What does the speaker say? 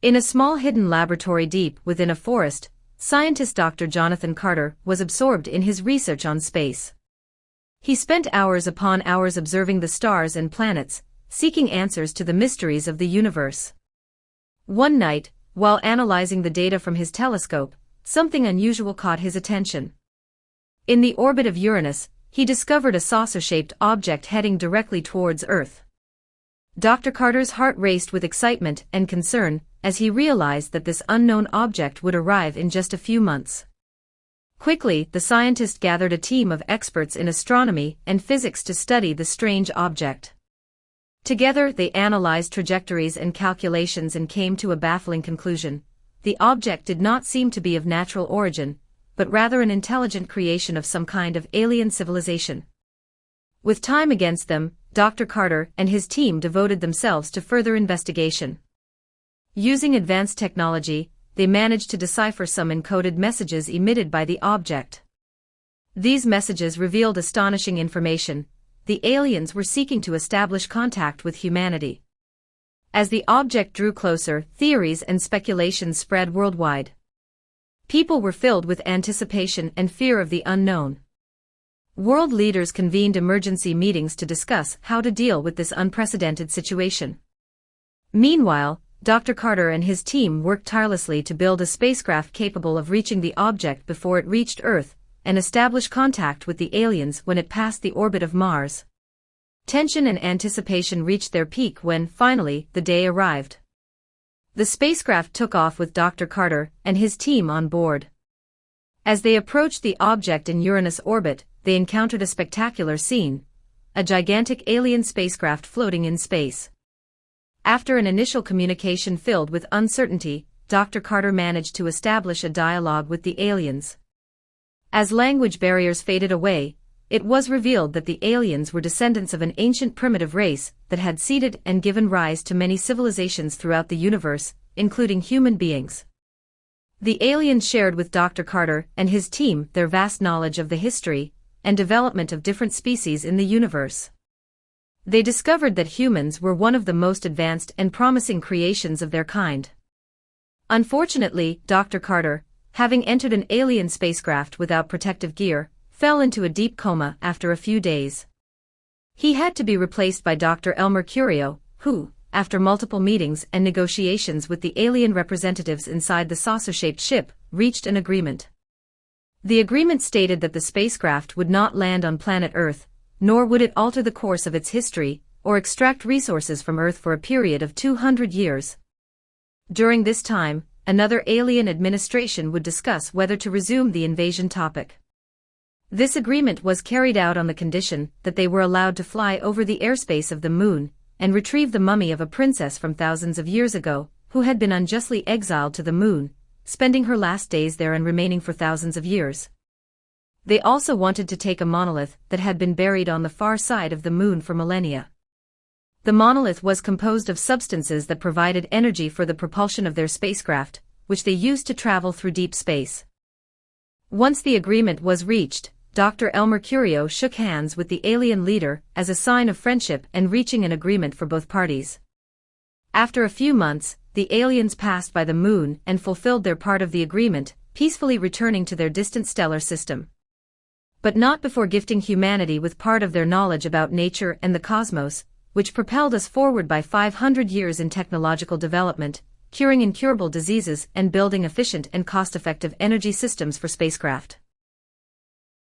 In a small hidden laboratory deep within a forest, scientist Dr. Jonathan Carter was absorbed in his research on space. He spent hours upon hours observing the stars and planets, seeking answers to the mysteries of the universe. One night, while analyzing the data from his telescope, something unusual caught his attention. In the orbit of Uranus, he discovered a saucer-shaped object heading directly towards Earth. Dr. Carter's heart raced with excitement and concern as he realized that this unknown object would arrive in just a few months. Quickly, the scientist gathered a team of experts in astronomy and physics to study the strange object. Together, they analyzed trajectories and calculations and came to a baffling conclusion. The object did not seem to be of natural origin, but rather an intelligent creation of some kind of alien civilization. With time against them, Dr. Carter and his team devoted themselves to further investigation. Using advanced technology, they managed to decipher some encoded messages emitted by the object. These messages revealed astonishing information. The aliens were seeking to establish contact with humanity. As the object drew closer, theories and speculations spread worldwide. People were filled with anticipation and fear of the unknown. World leaders convened emergency meetings to discuss how to deal with this unprecedented situation. Meanwhile, Dr. Carter and his team worked tirelessly to build a spacecraft capable of reaching the object before it reached Earth, and establish contact with the aliens when it passed the orbit of Mars. Tension and anticipation reached their peak when, finally, the day arrived. The spacecraft took off with Dr. Carter and his team on board. As they approached the object in Uranus orbit, they encountered a spectacular scene: a gigantic alien spacecraft floating in space. After an initial communication filled with uncertainty, Dr. Carter managed to establish a dialogue with the aliens. As language barriers faded away, it was revealed that the aliens were descendants of an ancient primitive race that had seeded and given rise to many civilizations throughout the universe, including human beings. The aliens shared with Dr. Carter and his team their vast knowledge of the history and development of different species in the universe. They discovered that humans were one of the most advanced and promising creations of their kind. Unfortunately, Dr. Carter, having entered an alien spacecraft without protective gear, fell into a deep coma after a few days. He had to be replaced by Dr. El Mercurio, who, after multiple meetings and negotiations with the alien representatives inside the saucer-shaped ship, reached an agreement. The agreement stated that the spacecraft would not land on planet Earth, nor would it alter the course of its history, or extract resources from Earth for a period of 200 years. During this time, another alien administration would discuss whether to resume the invasion topic. This agreement was carried out on the condition that they were allowed to fly over the airspace of the Moon and retrieve the mummy of a princess from thousands of years ago, who had been unjustly exiled to the Moon, spending her last days there and remaining for thousands of years. They also wanted to take a monolith that had been buried on the far side of the Moon for millennia. The monolith was composed of substances that provided energy for the propulsion of their spacecraft, which they used to travel through deep space. Once the agreement was reached, Dr. El Mercurio shook hands with the alien leader as a sign of friendship and reaching an agreement for both parties. After a few months, the aliens passed by the Moon and fulfilled their part of the agreement, peacefully returning to their distant stellar system. But not before gifting humanity with part of their knowledge about nature and the cosmos, which propelled us forward by 500 years in technological development, curing incurable diseases and building efficient and cost-effective energy systems for spacecraft.